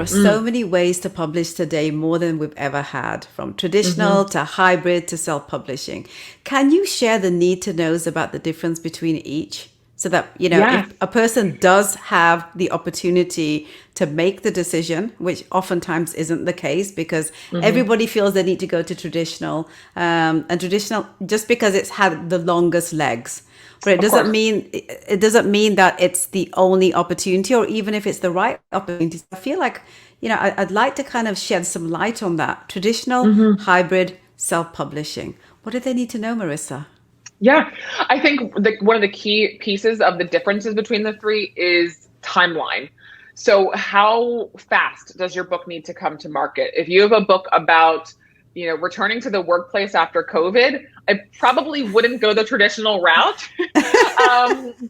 are so many ways to publish today, more than we've ever had, from traditional to hybrid to self-publishing. Can you share the need to knows about the difference between each? So that, Yes. if a person does have the opportunity to make the decision, which oftentimes isn't the case because hmm everybody feels they need to go to traditional, and traditional just because it's had the longest legs. But it Of doesn't course. mean that it's the only opportunity, or even if it's the right opportunity. I feel like, I'd like to kind of shed some light on that. Traditional, hmm hybrid, self-publishing. What do they need to know, Marissa? Yeah. I think one of the key pieces of the differences between the three is timeline. So how fast does your book need to come to market? If you have a book about, returning to the workplace after COVID, I probably wouldn't go the traditional route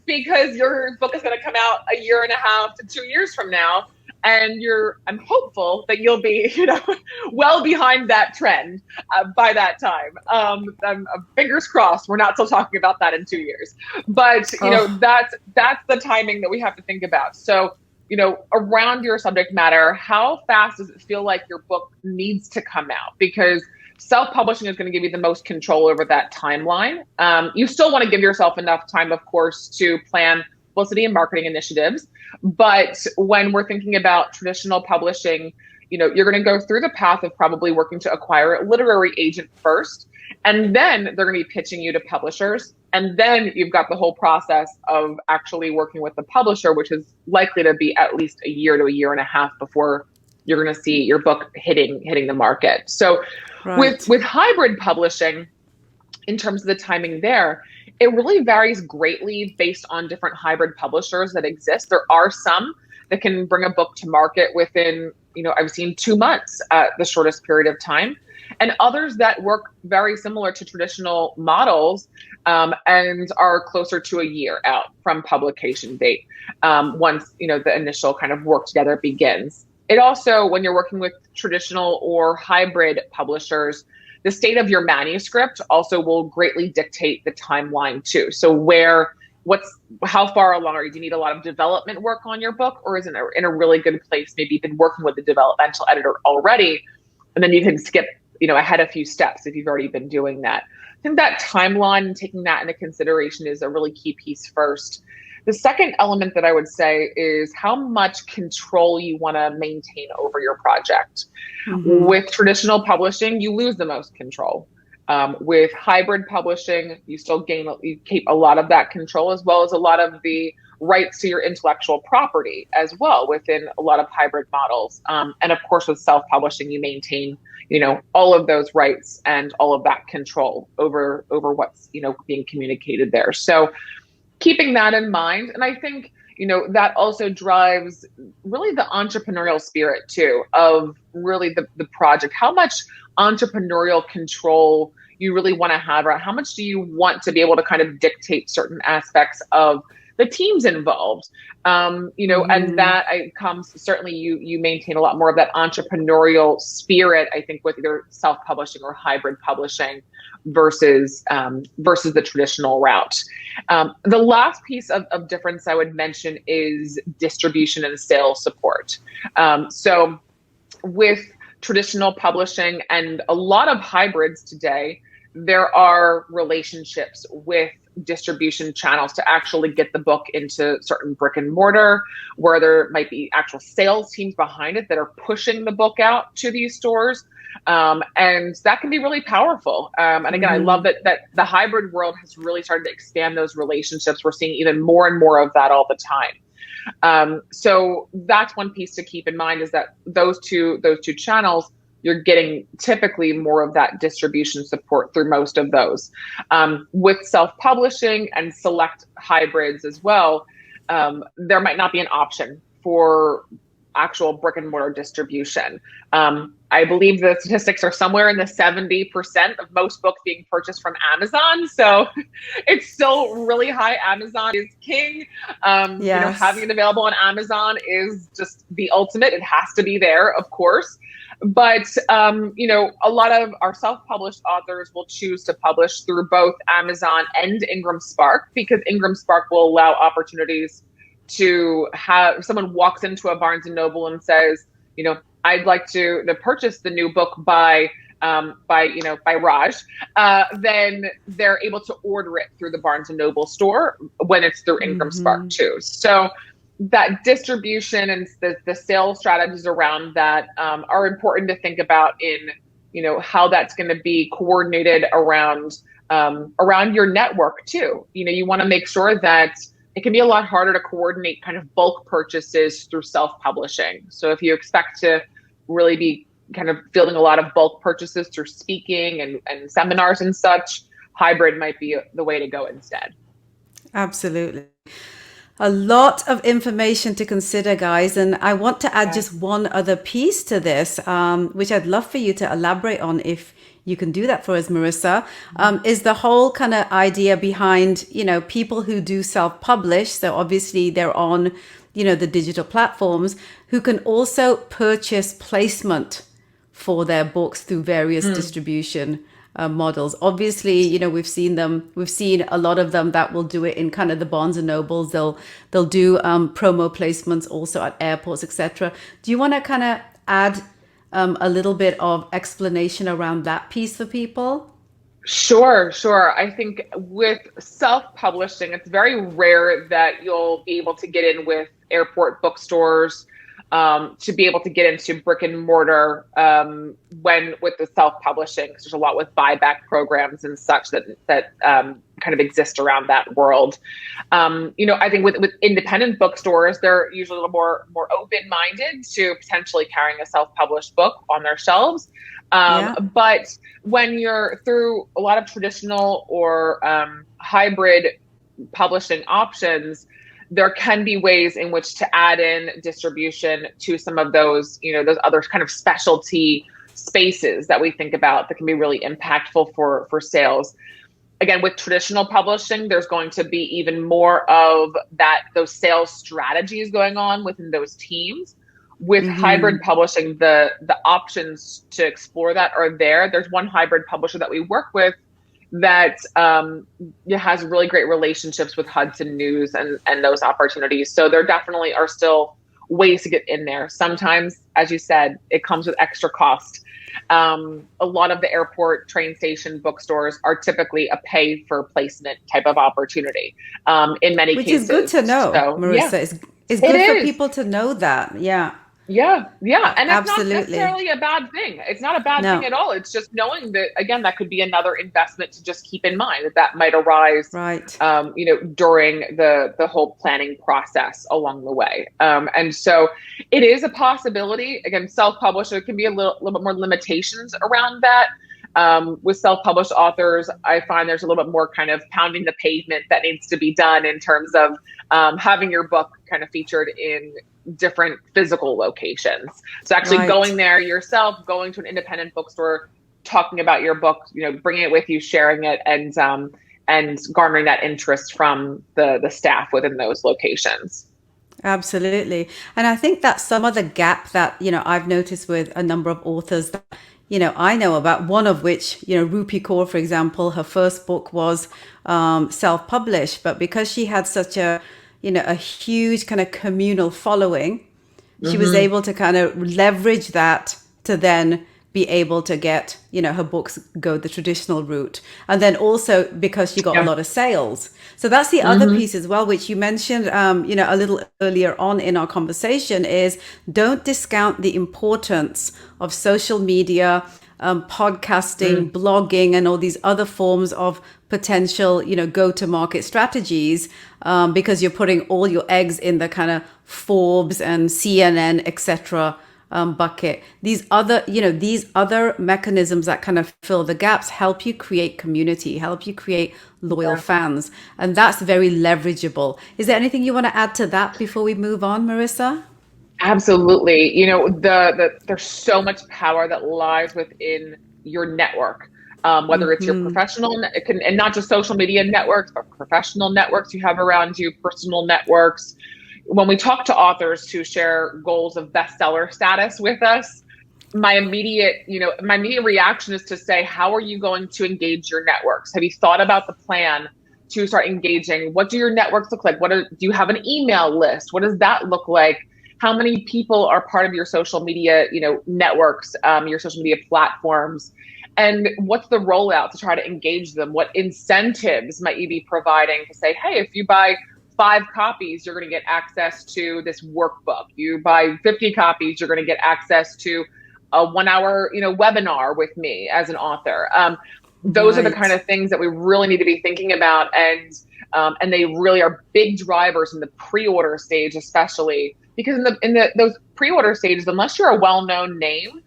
because your book is going to come out a year and a half to 2 years from now. And I'm hopeful that you'll be, well behind that trend by that time. Fingers crossed, we're not still talking about that in 2 years. But, Oh, that's the timing that we have to think about. So, around your subject matter, how fast does it feel like your book needs to come out? Because self-publishing is going to give you the most control over that timeline. You still want to give yourself enough time, of course, to plan publicity and marketing initiatives. But when we're thinking about traditional publishing, you're going to go through the path of probably working to acquire a literary agent first. And then they're going to be pitching you to publishers. And then you've got the whole process of actually working with the publisher, which is likely to be at least a year to a year and a half before you're going to see your book hitting the market. So right. with hybrid publishing, in terms of the timing there, it really varies greatly based on different hybrid publishers that exist. There are some that can bring a book to market within, I've seen 2 months, the shortest period of time, and others that work very similar to traditional models, and are closer to a year out from publication date, once, the initial kind of work together begins. It also, when you're working with traditional or hybrid publishers, the state of your manuscript also will greatly dictate the timeline too. So how far along are you? Do you need a lot of development work on your book, or is it in a really good place? Maybe you've been working with the developmental editor already, and then you can skip, ahead a few steps if you've already been doing that. I think that timeline and taking that into consideration is a really key piece first. The second element that I would say is how much control you want to maintain over your project. With traditional publishing, you lose the most control. With hybrid publishing, you keep a lot of that control, as well as a lot of the rights to your intellectual property as well within a lot of hybrid models. And of course, with self-publishing, you maintain, all of those rights and all of that control over what's, being communicated there. So keeping that in mind. And I think, that also drives really the entrepreneurial spirit too of really the project. How much entrepreneurial control you really want to have, or how much do you want to be able to kind of dictate certain aspects of the teams involved? And that comes, certainly you maintain a lot more of that entrepreneurial spirit, I think, with either self-publishing or hybrid publishing versus the traditional route. The last piece of difference I would mention is distribution and sales support. So with traditional publishing and a lot of hybrids today, there are relationships with distribution channels to actually get the book into certain brick and mortar, where there might be actual sales teams behind it that are pushing the book out to these stores. And that can be really powerful. And again, I love that the hybrid world has really started to expand those relationships. We're seeing even more and more of that all the time. So that's one piece to keep in mind, is that those two channels, you're getting typically more of that distribution support through most of those. With self-publishing and select hybrids as well, there might not be an option for actual brick and mortar distribution. I believe the statistics are somewhere in the 70% of most books being purchased from Amazon. So it's still really high. Amazon is king. Yes. Having it available on Amazon is just the ultimate. It has to be there, of course. But, a lot of our self-published authors will choose to publish through both Amazon and Ingram Spark, because Ingram Spark will allow opportunities to have someone walks into a Barnes and Noble and says, I'd like to purchase the new book by Raj, then they're able to order it through the Barnes and Noble store when it's through Ingram Spark too. So that distribution and the sales strategies around that are important to think about in, how that's going to be coordinated around your network too. You want to make sure that it can be a lot harder to coordinate kind of bulk purchases through self-publishing. So if you expect to really be kind of fielding a lot of bulk purchases through speaking and seminars and such, hybrid might be the way to go instead. Absolutely. A lot of information to consider, guys. And I want to add just one other piece to this, which I'd love for you to elaborate on if you can do that for us, Marissa, is the whole kind of idea behind, people who do self-publish. So obviously they're on, the digital platforms, who can also purchase placement for their books through various distribution models. Obviously, we've seen a lot of them that will do it in kind of the Barnes and Nobles. They'll do promo placements also at airports, etc. Do you want to kind of add a little bit of explanation around that piece for people? Sure. I think with self-publishing, it's very rare that you'll be able to get in with airport bookstores, to be able to get into brick and mortar with the self-publishing. There's a lot with buyback programs and such that kind of exist around that world. I think with independent bookstores, they're usually a little more open-minded to potentially carrying a self-published book on their shelves. But when you're through a lot of traditional or hybrid publishing options, there can be ways in which to add in distribution to some of those, those other kind of specialty spaces that we think about that can be really impactful for sales. Again, with traditional publishing, there's going to be even more of those sales strategies going on within those teams. With hybrid publishing, the options to explore that are there. There's one hybrid publisher that we work with that has really great relationships with Hudson News and those opportunities. So there definitely are still ways to get in there. Sometimes, as you said, it comes with extra cost. A lot of the airport train station bookstores are typically a pay for placement type of opportunity in many cases. Which is good to know, so, Marissa. Yeah. It's good for people to know that. Yeah. Yeah. And it's not necessarily a bad thing. It's not a bad thing at all. It's just knowing that, again, that could be another investment to just keep in mind that might arise, during the whole planning process along the way. And so it is a possibility. Again, self-published, there can be a little bit more limitations around that. With self-published authors, I find there's a little bit more kind of pounding the pavement that needs to be done in terms of having your book kind of featured in different physical locations. So actually going there yourself, going to an independent bookstore, talking about your book, bringing it with you, sharing it, and garnering that interest from the staff within those locations. Absolutely. And I think that's some of the gap that, I've noticed with a number of authors that, I know about, one of which, Rupi Kaur, for example, her first book was self-published, but because she had such a huge kind of communal following, she was able to kind of leverage that to then be able to get, her books go the traditional route. And then also because she got a lot of sales. So that's the other piece as well, which you mentioned, a little earlier on in our conversation, is don't discount the importance of social media, podcasting, blogging, and all these other forms of potential, go-to-market strategies, because you're putting all your eggs in the kind of Forbes and CNN, etc. Bucket. These other mechanisms that kind of fill the gaps help you create community, help you create loyal fans, and that's very leverageable. Is there anything you want to add to that before we move on, Marissa? Absolutely. There's so much power that lies within your network, whether it's your professional, and not just social media networks, but professional networks you have around you, personal networks. When we talk to authors who share goals of bestseller status with us, my immediate reaction is to say, how are you going to engage your networks? Have you thought about the plan to start engaging? What do your networks look like? Do you have an email list? What does that look like? How many people are part of your social media, networks, your social media platforms, and what's the rollout to try to engage them? What incentives might you be providing to say, hey, if you buy 5 copies, you're going to get access to this workbook. You buy 50 copies, you're going to get access to a 1 hour, webinar with me as an author. Those are the kind Right. of things that we really need to be thinking about, and they really are big drivers in the pre-order stage, especially because in those pre-order stages, unless you're a well-known name,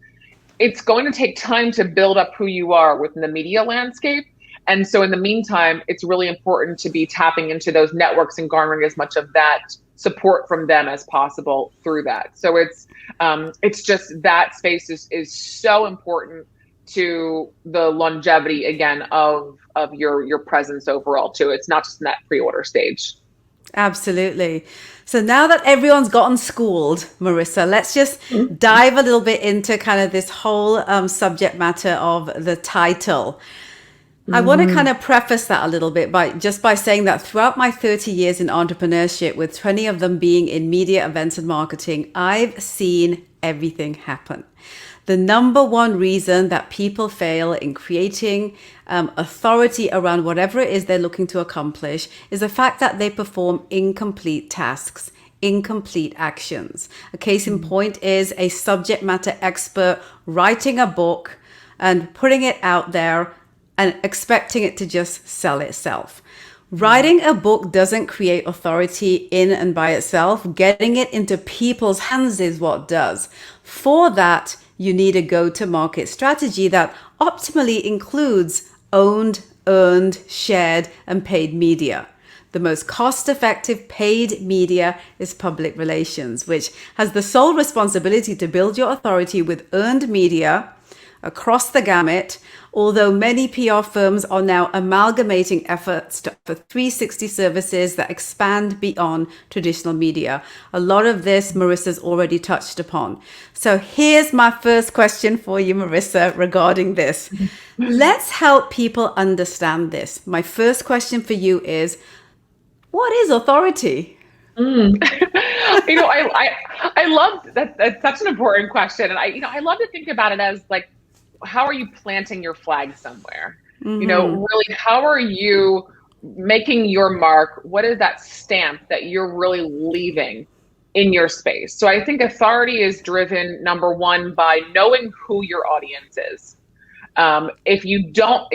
it's going to take time to build up who you are within the media landscape. And so in the meantime, it's really important to be tapping into those networks and garnering as much of that support from them as possible through that. So it's just that space is so important to the longevity again of your presence overall too. It's not just in that pre-order stage. Absolutely. So now that everyone's gotten schooled, Marissa, let's just Mhm. dive a little bit into kind of this whole subject matter of the title. I want to kind Mhm. of preface that a little bit by saying that throughout my 30 years in entrepreneurship, with 20 of them being in media, events, and marketing, I've seen everything happen. The number one reason that people fail in creating authority around whatever it is they're looking to accomplish is the fact that they perform incomplete tasks, incomplete actions. A case in point is a subject matter expert writing a book and putting it out there and expecting it to just sell itself. Writing a book doesn't create authority in and by itself. Getting it into people's hands is what does. For that, you need a go-to-market strategy that optimally includes owned, earned, shared, and paid media. The most cost-effective paid media is public relations, which has the sole responsibility to build your authority with earned media across the gamut, although many PR firms are now amalgamating efforts to offer 360 services that expand beyond traditional media. A lot of this Marissa's already touched upon. So here's my first question for you, Marissa, regarding this. Let's help people understand this. My first question for you is, what is authority? Mm. I love that. That's such an important question, and I love to think about it as like, how are you planting your flag somewhere? Really, how are you making your mark? What is that stamp that you're really leaving in your space? So I think authority is driven, number one, by knowing who your audience is. If you don't,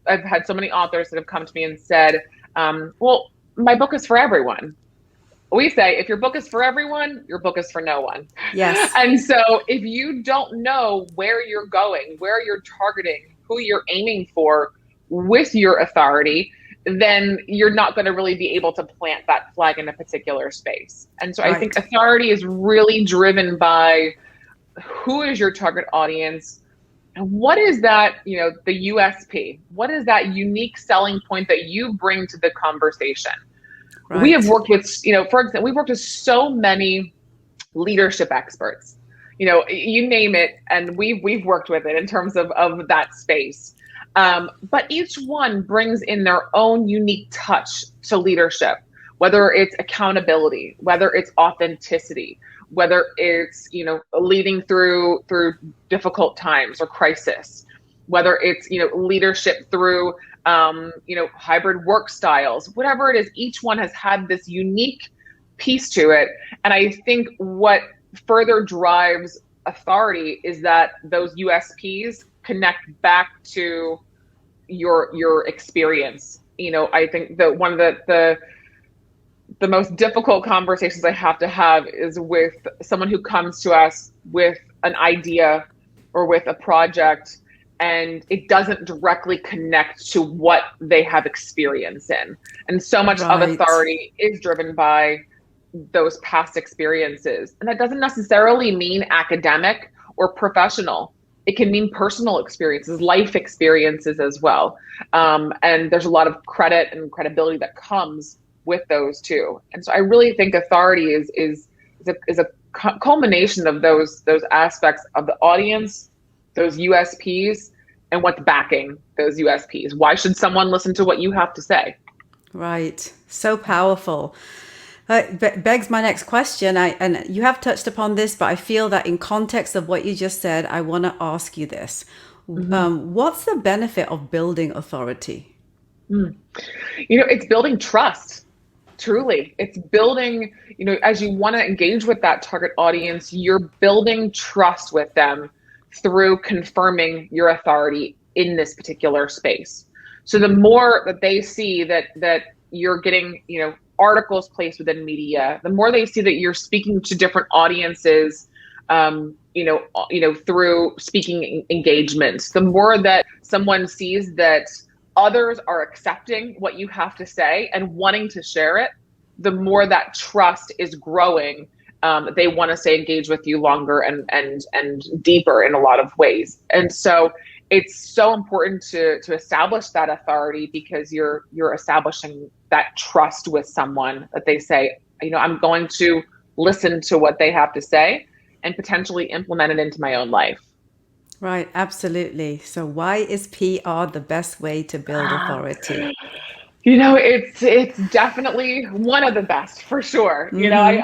I've had so many authors that have come to me and said, well, my book is for everyone. We say, if your book is for everyone, your book is for no one. Yes, And so if you don't know where you're going, where you're targeting, who you're aiming for with your authority, then you're not going to really be able to plant that flag in a particular space. And so I think right. authority is really driven by who is your target audience, and what is that, the USP? What is that unique selling point that you bring to the conversation? We have Right. worked with, for example, we've worked with so many leadership experts, you name it, and we've worked with it in terms of that space. But each one brings in their own unique touch to leadership, whether it's accountability, whether it's authenticity, whether it's, leading through difficult times or crisis, whether it's, leadership through hybrid work styles, whatever it is, each one has had this unique piece to it. And I think what further drives authority is that those USPs connect back to your experience. I think that one of the most difficult conversations I have to have is with someone who comes to us with an idea or with a project, and it doesn't directly connect to what they have experience in. And so much of Right. authority is driven by those past experiences. And that doesn't necessarily mean academic or professional. It can mean personal experiences, life experiences as well. And there's a lot of credit and credibility that comes with those too. And so I really think authority is a culmination of those aspects of the audience, those USPs, and what's backing those USPs. Why should someone listen to what you have to say? Right. So powerful. Begs my next question. And you have touched upon this, but I feel that in context of what you just said, I want to ask you this. Mhm. What's the benefit of building authority? Mm. It's building trust. Truly, it's building, as you want to engage with that target audience, you're building trust with them through confirming your authority in this particular space. So the more that they see that you're getting, articles placed within media, the more they see that you're speaking to different audiences, through speaking engagements, the more that someone sees that others are accepting what you have to say and wanting to share it, the more that trust is growing. They want to stay engaged with you longer and deeper in a lot of ways. And so it's so important to establish that authority, because you're establishing that trust with someone that they say, I'm going to listen to what they have to say and potentially implement it into my own life. Right, absolutely. So why is PR the best way to build authority? It's definitely one of the best for sure. I'm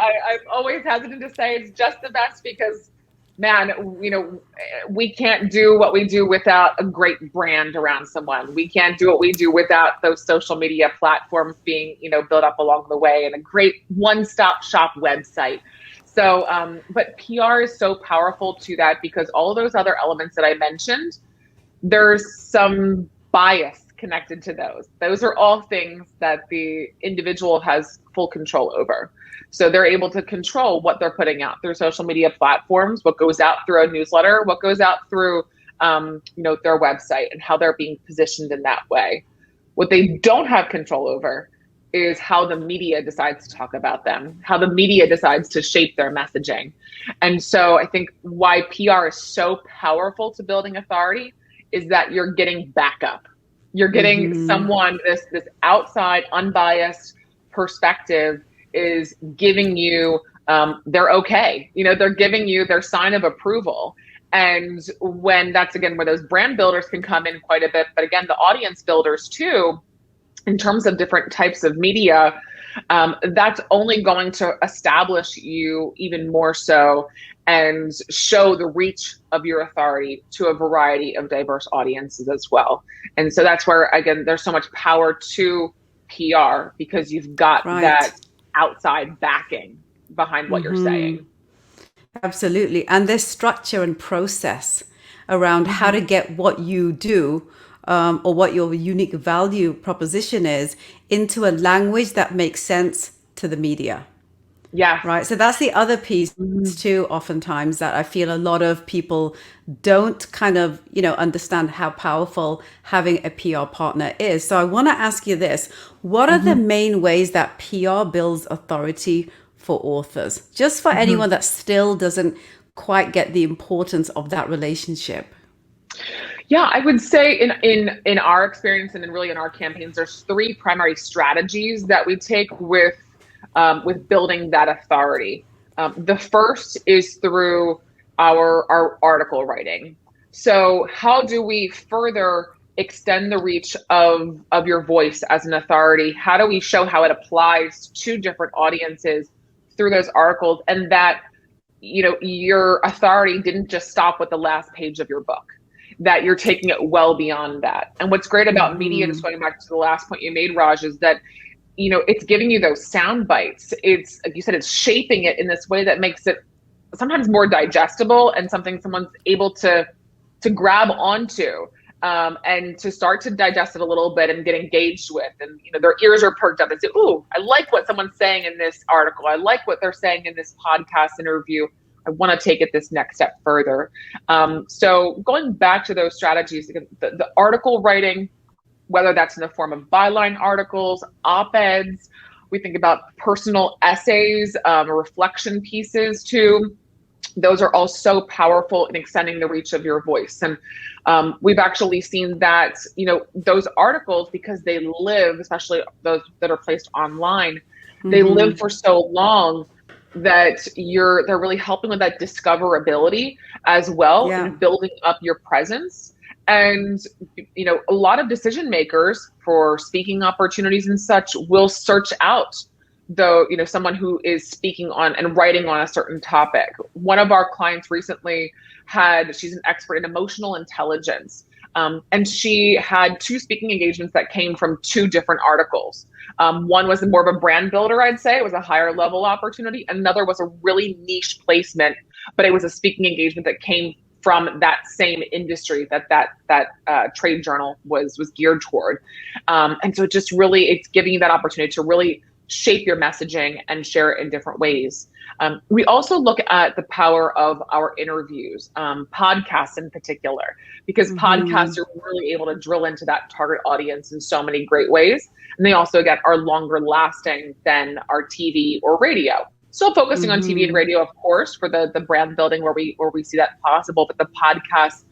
always hesitant to say it's just the best because, man, we can't do what we do without a great brand around someone. We can't do what we do without those social media platforms being, built up along the way, and a great one-stop shop website. So, but PR is so powerful to that, because all those other elements that I mentioned, there's some bias connected to those. Those are all things that the individual has full control over. So they're able to control what they're putting out through social media platforms, what goes out through a newsletter, what goes out through, their website, and how they're being positioned in that way. What they don't have control over is how the media decides to talk about them, how the media decides to shape their messaging. And so I think why PR is so powerful to building authority is that you're getting backup. You're getting someone, this outside, unbiased perspective is giving you their okay. They're giving you their sign of approval. And when that's, again, where those brand builders can come in quite a bit, but again, the audience builders too, in terms of different types of media, that's only going to establish you even more so and show the reach of your authority to a variety of diverse audiences as well. And so that's where, again, there's so much power to PR, because you've got Right. that outside backing behind what you're saying. Absolutely. And there's structure and process around how to Mhm. get what you do, or what your unique value proposition is, into a language that makes sense to the media. Yes. Right. So that's the other piece Mhm. too, oftentimes, that I feel a lot of people don't kind of, understand how powerful having a PR partner is. So I want to ask you this. What are the Mhm. main ways that PR builds authority for authors? Just for Mhm. anyone that still doesn't quite get the importance of that relationship. Yeah, I would say in our experience and in really in our campaigns, there's three primary strategies that we take with building that authority. The first is through our article writing. So how do we further extend the reach of your voice as an authority? How do we show how it applies to different audiences through those articles, and that your authority didn't just stop with the last page of your book, that you're taking it well beyond that. And what's great about media, just going back to the last point you made, Raj, is that it's giving you those sound bites. It's, like you said, it's shaping it in this way that makes it sometimes more digestible and something someone's able to grab onto, and to start to digest it a little bit and get engaged with. And their ears are perked up and say, "Ooh, I like what someone's saying in this article. I like what they're saying in this podcast interview. I want to take it this next step further." So going back to those strategies, the article writing, whether that's in the form of byline articles, op-eds, we think about personal essays, reflection pieces too. Those are all so powerful in extending the reach of your voice. And we've actually seen that, those articles, because they live, especially those that are placed online, they live for so long that they're really helping with that discoverability as well Yeah. in building up your presence. And, a lot of decision makers for speaking opportunities and such will search out though, someone who is speaking on and writing on a certain topic. One of our clients recently she's an expert in emotional intelligence. And she had two speaking engagements that came from two different articles. One was more of a brand builder, I'd say. It was a higher level opportunity. Another was a really niche placement, but it was a speaking engagement that came from that same industry that trade journal was geared toward. And so it's giving you that opportunity to really shape your messaging and share it in different ways. We also look at the power of our interviews, podcasts in particular, because podcasts are really able to drill into that target audience in so many great ways. And they also, again, are longer lasting than our TV or radio. Still focusing on TV and radio, of course, for the brand building where we see that possible, but the podcasts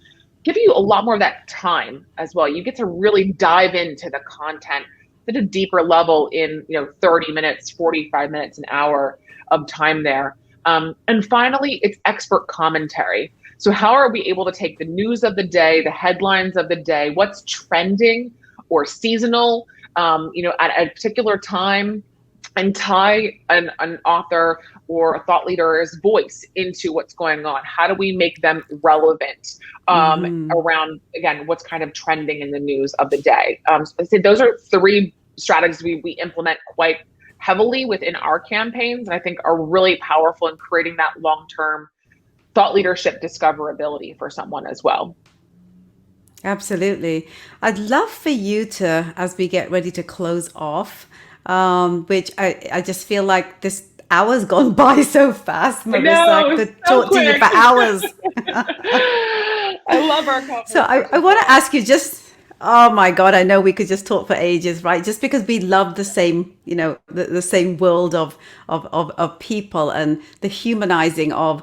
give you a lot more of that time as well. You get to really dive into the content at a deeper level in 30 minutes, 45 minutes, an hour of time there. And finally, it's expert commentary. So how are we able to take the news of the day, the headlines of the day, what's trending or seasonal, at a particular time, and tie an author or a thought leader's voice into what's going on? How do we make them relevant around, again, what's kind of trending in the news of the day? So I'd say those are three strategies we implement quite heavily within our campaigns, and I think are really powerful in creating that long-term thought leadership discoverability for someone as well. Absolutely. I'd love for you to, as we get ready to close off, which I just feel like this hour's gone by so fast, Marissa. I could talk to you for hours. I love our conversation. So I want to ask you oh my God, I know we could just talk for ages, right? Just because we love the same, the same world of people and the humanizing of,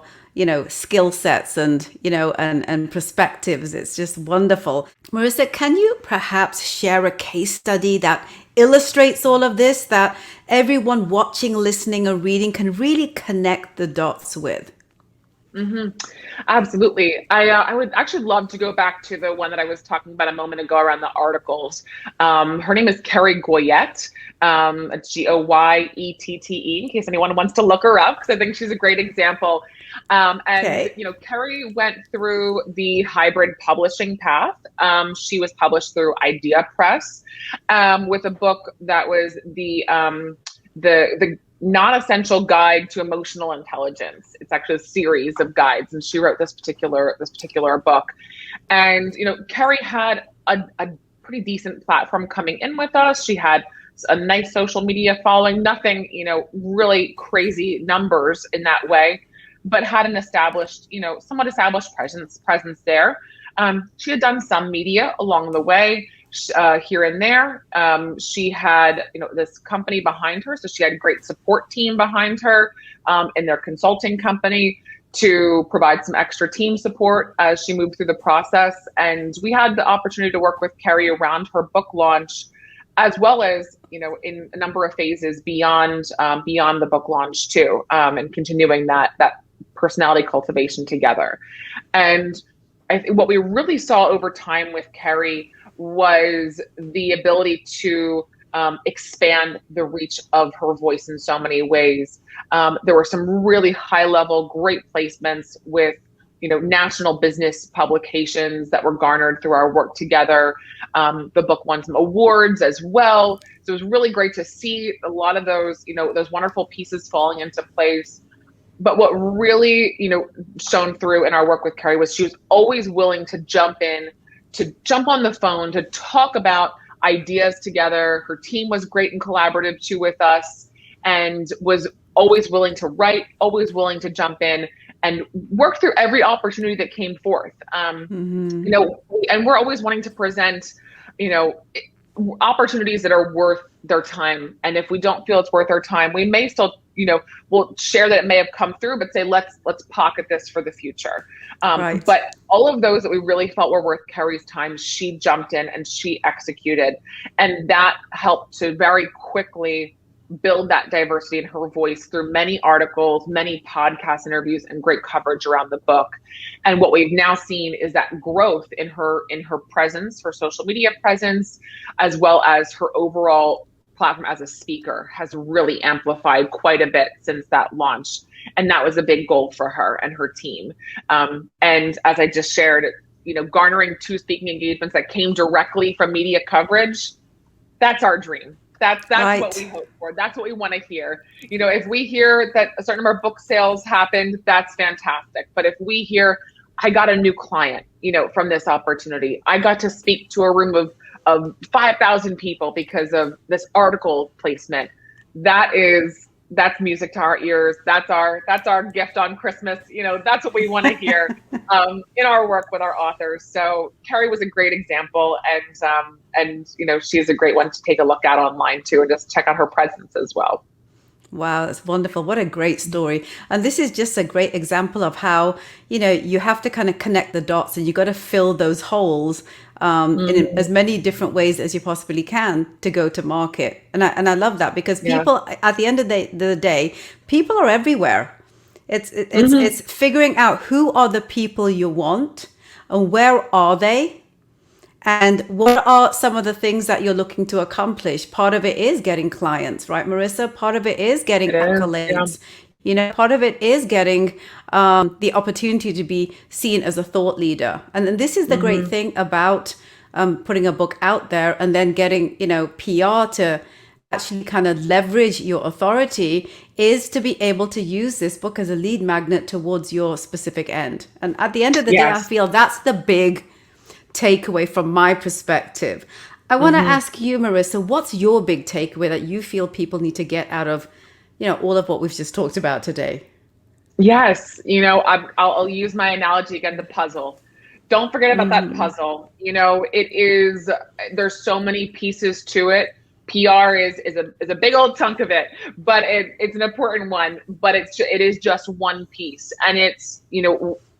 skill sets and, and perspectives. It's just wonderful. Marissa, can you perhaps share a case study that illustrates all of this, that everyone watching, listening, or reading can really connect the dots with? Absolutely. I would actually love to go back to the one that I was talking about a moment ago around the articles. Her name is Carrie Goyette, Goyette, in case anyone wants to look her up, because I think she's a great example. Carrie went through the hybrid publishing path. She was published through Idea Press with a book that was the non-essential guide to emotional intelligence. It's actually a series of guides, and she wrote this particular book. And Carrie had a pretty decent platform coming in with us. She had a nice social media following, nothing really crazy numbers in that way, but had an established, somewhat established presence there. She had done some media along the way. Here and there. She had, this company behind her. So she had a great support team behind her in their consulting company to provide some extra team support as she moved through the process. And we had the opportunity to work with Carrie around her book launch, as well as, in a number of phases beyond the book launch too, and continuing that personality cultivation together. And what we really saw over time with Carrie was the ability to expand the reach of her voice in so many ways. There were some really high level, great placements with, national business publications that were garnered through our work together. The book won some awards as well. So it was really great to see a lot of those, those wonderful pieces falling into place. But what really, shone through in our work with Carrie was she was always willing to jump on the phone, to talk about ideas together. Her team was great and collaborative too with us, and was always willing to write, always willing to jump in and work through every opportunity that came forth. And we're always wanting to present, opportunities that are worth their time. And if we don't feel it's worth our time, we may still, we'll share that it may have come through, but say, let's pocket this for the future. Right. But all of those that we really felt were worth Carrie's time, she jumped in and she executed. And that helped to very quickly build that diversity in her voice through many articles, many podcast interviews, and great coverage around the book. And what we've now seen is that growth in her presence, her social media presence, as well as her overall platform as a speaker has really amplified quite a bit since that launch. And that was a big goal for her and her team. And as I just shared, garnering 2 speaking engagements that came directly from media coverage, that's our dream. That's Right. what we hope for. That's what we want to hear. If we hear that a certain number of book sales happened, that's fantastic. But if we hear, I got a new client, from this opportunity, I got to speak to a room of 5,000 people because of this article placement, that's music to our ears. That's our gift on Christmas. That's what we want to hear in our work with our authors. So Carrie was a great example, and she's a great one to take a look at online too, and just check out her presence as well. Wow, that's wonderful. What a great story. And this is just a great example of how, you have to kind of connect the dots, and you got to fill those holes in as many different ways as you possibly can to go to market. And I love that, because people, at the end of the day, people are everywhere. It's figuring out who are the people you want, and where are they, and what are some of the things that you're looking to accomplish. Part of it is getting clients, right, Marissa? Part of it is getting accolades. Part of it is getting the opportunity to be seen as a thought leader. And then this is the great thing about putting a book out there and then getting, PR to actually kind of leverage your authority, is to be able to use this book as a lead magnet towards your specific end. And at the end of the day, I feel that's the big takeaway from my perspective. I want to ask you, Marissa, what's your big takeaway that you feel people need to get out of, all of what we've just talked about today? Yes. I'll use my analogy again, the puzzle. Don't forget about that puzzle. There's so many pieces to it. PR is a big old chunk of it, but it's an important one, but it is just one piece. And it's,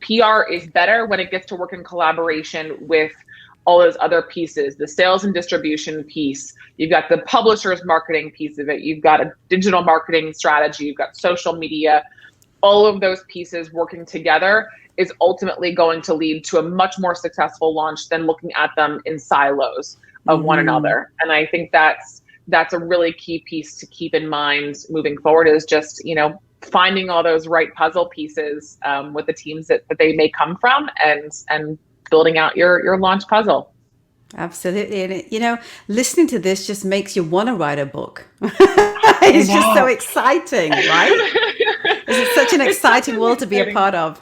PR is better when it gets to work in collaboration with all those other pieces, the sales and distribution piece. You've got the publisher's marketing piece of it. You've got a digital marketing strategy. You've got social media. All of those pieces working together is ultimately going to lead to a much more successful launch than looking at them in silos of one another. And I think that's a really key piece to keep in mind moving forward, is just, finding all those right puzzle pieces with the teams that they may come from, and building out your launch puzzle. Absolutely. And listening to this just makes you want to write a book. It's just so exciting, right? It's such an exciting world to be a part of.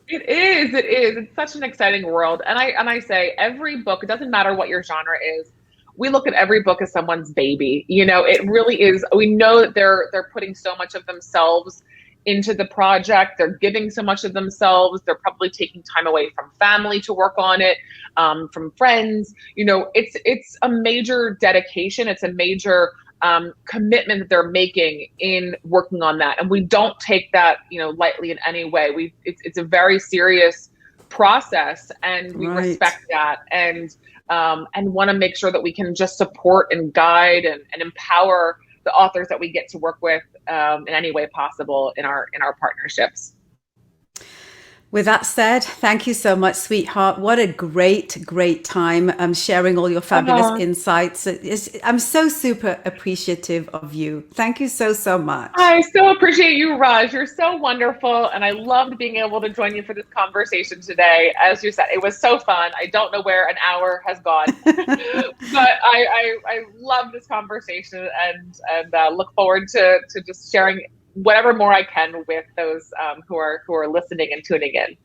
It is. It's such an exciting world. And I say every book, it doesn't matter what your genre is, we look at every book as someone's baby. It really is. We know that they're putting so much of themselves into the project. They're giving so much of themselves. They're probably taking time away from family to work on it, from friends. It's a major dedication. It's a major commitment that they're making in working on that. And we don't take that, lightly in any way. It's a very serious process, and we respect that, and want to make sure that we can just support and guide and empower the authors that we get to work with in any way possible in our partnerships. With that said, thank you so much, sweetheart. What a great time sharing all your fabulous insights. I'm so super appreciative of you. Thank you so much. I so appreciate you, Raj. You're so wonderful. And I loved being able to join you for this conversation today. As you said, it was so fun. I don't know where an hour has gone, but I love this conversation, and look forward to just sharing whatever more I can with those who are listening and tuning in.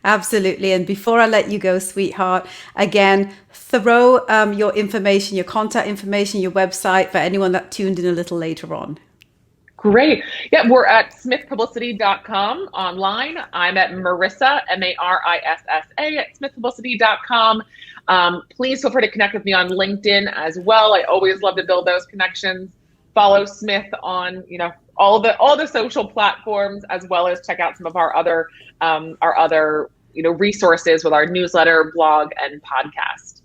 Absolutely. And before I let you go, sweetheart, again, throw your information, your contact information, your website for anyone that tuned in a little later on. Great. Yeah, we're at smithpublicity.com online. I'm at Marissa, Marissa, at smithpublicity.com. Please feel free to connect with me on LinkedIn as well. I always love to build those connections. Follow Smith on, all the social platforms, as well as check out some of our other resources with our newsletter, blog, and podcast.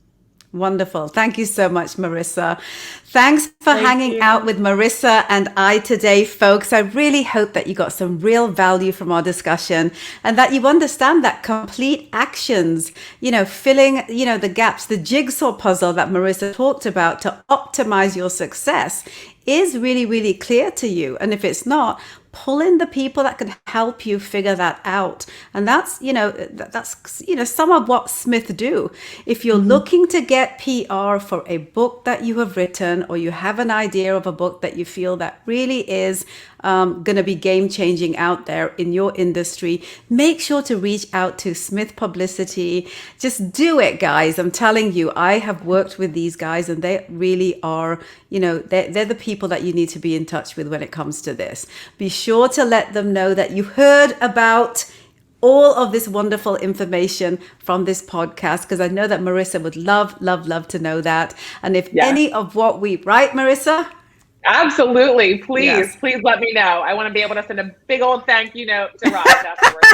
Wonderful. Thank you so much, Marissa. Thanks for Thank hanging out you. with Marissa and I today, folks. I really hope that you got some real value from our discussion and that you understand that complete actions, filling, the gaps, the jigsaw puzzle that Marissa talked about to optimize your success is really, really clear to you. And if it's not, pull in the people that can help you figure that out. And that's some of what Smith do. If you're looking to get PR for a book that you have written, or you have an idea of a book that you feel that really is going to be game changing out there in your industry, make sure to reach out to Smith Publicity. Just do it, guys. I'm telling you, I have worked with these guys and they really are, they're the people that you need to be in touch with when it comes to this. Be sure to let them know that you heard about all of this wonderful information from this podcast, because I know that Marissa would love, love, love to know that. And if Yes, any of what right, Marissa? absolutely. Please, Yes. please let me know. I want to be able to send a big old thank you note to Raj afterwards.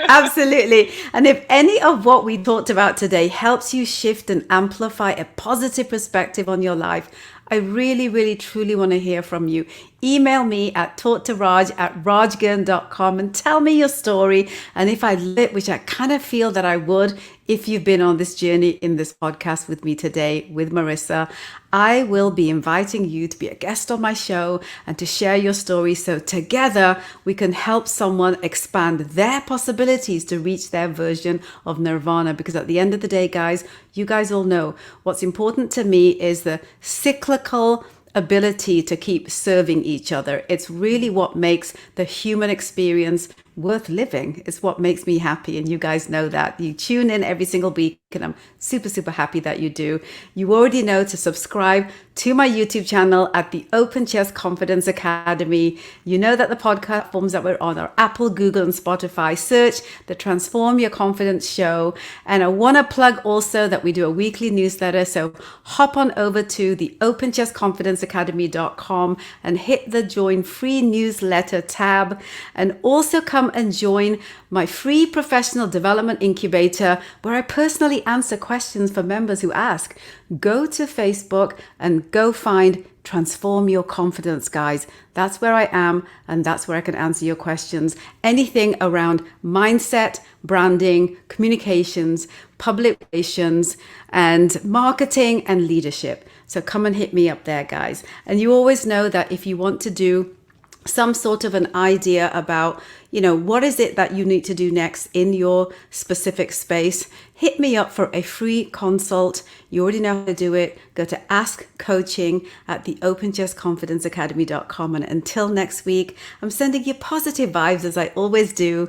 Absolutely. And if any of what we talked about today helps you shift and amplify a positive perspective on your life, I really, really, truly want to hear from you. Email me at talktoraj@rajgurn.com and tell me your story. And if I lit, which I kind of feel that I would, if you've been on this journey in this podcast with me today with Marissa, I will be inviting you to be a guest on my show and to share your story. So together we can help someone expand their possibilities to reach their version of nirvana. Because at the end of the day, guys, you guys all know what's important to me is the cyclical ability to keep serving each other. It's really what makes the human experience worth living. It's what makes me happy. And you guys know that. You tune in every single week and I'm super, super happy that you do. You already know to subscribe to my YouTube channel at the Open Chest Confidence Academy. You know that the podcast platforms that we're on are Apple, Google, and Spotify. Search the Transform Your Confidence show. And I want to plug also that we do a weekly newsletter. So hop on over to the openchestconfidenceacademy.com and hit the join free newsletter tab. And also come and join my free professional development incubator, where I personally answer questions for members who ask. Go to Facebook and go find Transform Your Confidence, guys. That's where I am, and that's where I can answer your questions. Anything around mindset, branding, communications, public relations, and marketing and leadership. So come and hit me up there, guys. And you always know that if you want to do some sort of an idea about, what is it that you need to do next in your specific space, hit me up for a free consult. You already know how to do it. Go to Ask Coaching at the openchestconfidenceacademy.com. And until next week, I'm sending you positive vibes as I always do.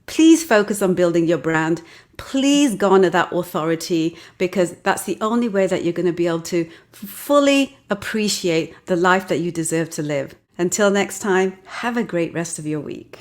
Please focus on building your brand. Please garner that authority, because that's the only way that you're going to be able to fully appreciate the life that you deserve to live. Until next time, have a great rest of your week.